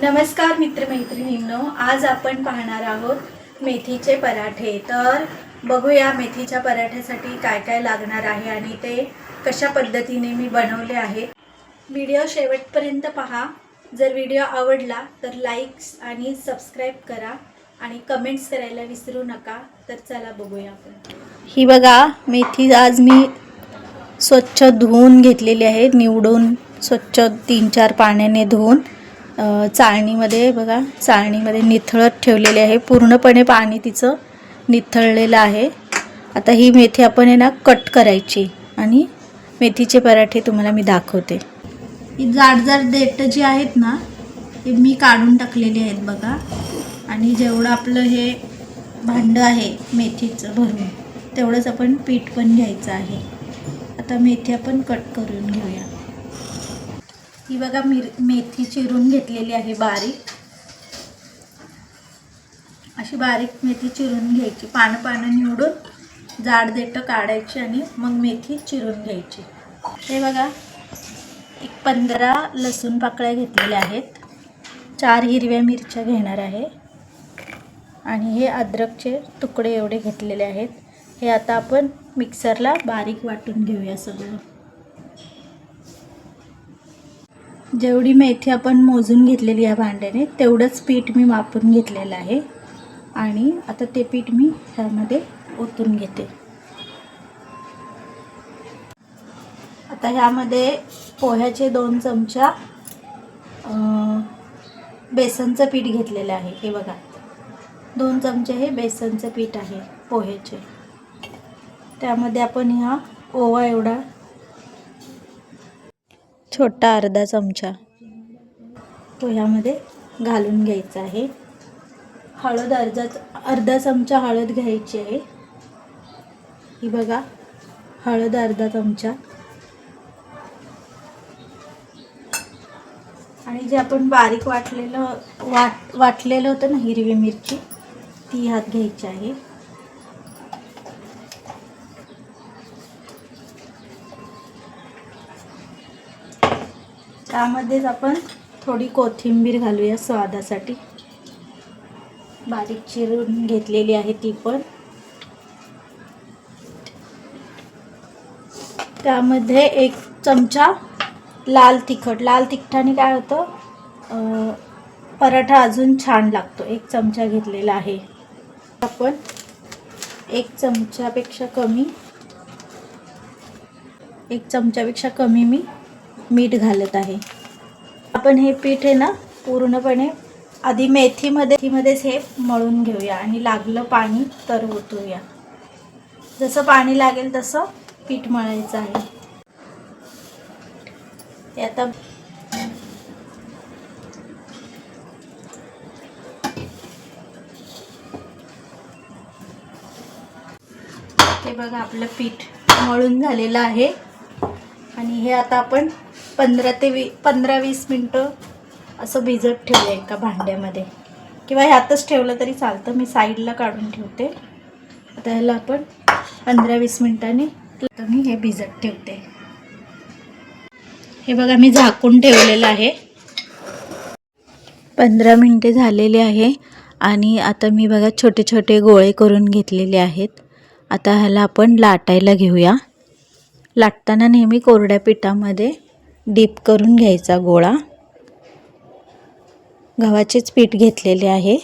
नमस्कार मित्रमैत्रिणींनो, आज आपण पाहणार आहोत मेथीचे पराठे। तर बघूया मेथीच्या पराठ्यासाठी काय काय लागणार आहे आणि ते कशा पद्धतीने मी बनवले आहे। व्हिडिओ शेवटपर्यंत पहा। जर व्हिडिओ आवडला तर लाईक्स आणि सबस्क्राइब करा आणि कमेंट्स करायला विसरू नका। तर चला बघूया आपण। ही बघा मेथी आज मी स्वच्छ धुवून घेतलेली आहे, निवडून स्वच्छ 3-4 पाण्याने धुवून चाळणीमध्ये बघा, चाळणीमध्ये निथळत ठेवलेले आहे। पूर्णपणे पाणी तिचं निथळलेलं आहे। आता ही मेथी आपण आहे ना कट करायची आणि मेथीचे पराठे तुम्हाला मी दाखवते। ही जाड देठ जी आहेत ना ते मी काढून टाकलेली आहेत बघा। आणि जेवढं आपलं हे भांड आहे मेथीचं भरून तेवढंच आपण पीठ पण घ्यायचं आहे। आता मेथी आपण कट करून घेऊया। ही बघा मेथी चिरून घेतलेली आहे बारीक, अशी बारीक मेथी चिरून घ्यायची। पानं निवडून जाड देठ काढायची आणि मग मेथी चिरून घ्यायची। हे बघा एक 15 लसूण पाकळ्या घेतलेल्या आहेत, 4 हिरव्या मिरच्या घेणार आहे आणि हे अद्रकचे तुकडे एवढे घेतलेले आहेत। हे आता आपण मिक्सरला बारीक वाटून घेऊया सगळं। जेवढी मेथी आपण मोजून घेतलेली या भांड्याने तेवढंच पीठ मी मापून घेतलेलं आहे आणि आता ते पीठ मी ह्यामध्ये ओतून घेते। आता ह्यामध्ये पोह्याचे 2 चमचा बेसनचं पीठ घेतलेलं आहे। हे बघा 2 चमचे हे बेसनचं पीठ आहे पोह्याचे। त्यामध्ये आपण हा ओवा एवढा छोटा अर्धा चमचा तो ह्यामध्ये घालून घ्यायचा आहे। हळद अर्धा चमचा हळद घ्यायची आहे। ही बघा हळद अर्धा चमचा आणि जे आपण बारीक वाटलेलं होतं ना हिरवी मिरची ती ह्यात घ्यायची आहे। त्यामध्येच आपण थोडी कोथिंबीर घालूया स्वादासाठी, बारीक चिरून घेतलेली आहे ती पण। त्यामध्ये 1 चमचा लाल तिखटाने काय होतं पराठा अजून छान लागतो। 1 चमचा घेतलेला आहे आपण। 1 चमचापेक्षा कमी मी मीठ घालत आहे। आपण हे पीठ आहे ना पूर्णपणे आधी मेथीमध्येच हे मळून घेऊया आणि लागलं पाणी तर ओतूया। जसं पाणी लागेल तसं पीठ मळायचं आहे। आता हे बघा आपलं पीठ मळून झालेलं आहे आणि हे आता आपण 15-20 मिनिटं असं भिजत ठेवूया एका भांड्यामध्ये, किंवा ह्यातच ठेवलं तरी चालतं। मी साईडला काढून ठेवते। आता ह्याला आपण 15-20 मिनिटांनी मी हे भिजत ठेवते। हे बघा मी झाकून ठेवलेलं आहे। 15 मिनिटे झालेली आहे आणि आता मी बघा छोटे छोटे गोळे करून घेतलेले आहेत। आता ह्याला आपण लाटायला घेऊया। लाटताना नेहमी कोरड्या पिठामध्ये डीप करून घ्यायचा गोळा। गव्हाचेच पीठ घेतलेले आहे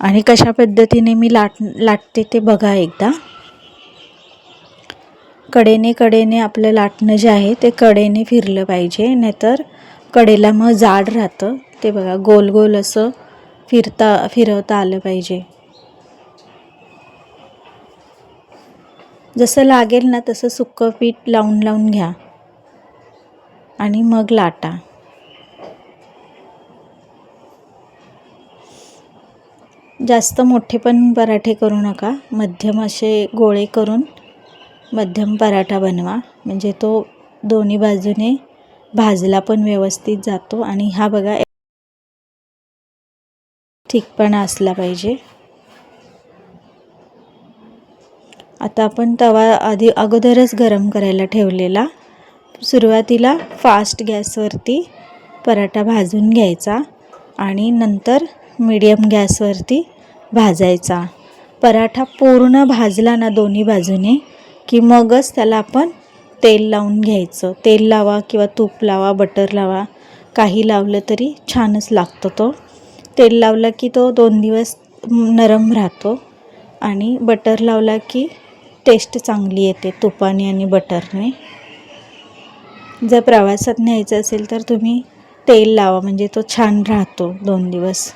आणि कशा पद्धतीने मी लाटते ते बघा एकदा। कडेने आपलं लाटणं जे आहे ते कडेने फिरलं पाहिजे, नाहीतर कडेला मग जाड राहतं। ते बघा गोल गोल असं फिरवता आलं पाहिजे। जसं लागेल ना तसं सुक्कं पीठ लावून घ्या आणि मग लाटा। जास्त मोठे पण पराठे करू नका, मध्यम असे गोळे करून मध्यम पराठा बनवा, म्हणजे तो दोन्ही बाजूने भाजला पण व्यवस्थित जातो। आणि हा बघा थिकपणा असला पाहिजे। आता आपण तवा अगोदरच गरम करायला ठेवलेला, सुरुवातीला फास्ट गॅसवरती पराठा भाजून घ्यायचा आणि नंतर मीडियम गॅसवरती भाजायचा. पराठा पूर्ण भाजला ना दोन्ही बाजूने की मगच त्याला आपण तेल लावून घ्यायचं. तेल लावा किंवा तूप लावा, बटर लावा, काही लावलं तरी छानच लागतो तो. तेल लावलं की तो 2 दिवस नरम राहतो आणि बटर लावला की टेस्ट चांगली येते तुपाने आणि बटरने. जर प्रवासात न्यायचं असेल तर तुम्ही तेल लावा, म्हणजे तो छान राहतो 2 दिवस,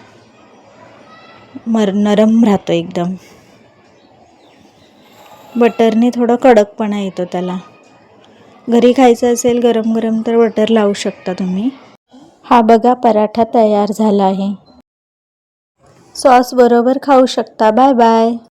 नरम राहतो एकदम. बटरने थोडं कडकपणा येतो त्याला. घरी खायचं असेल गरम गरम तर बटर लावू शकता तुम्ही. हा बघा पराठा तयार झाला आहे. सॉस बरोबर खाऊ शकता. Bye bye.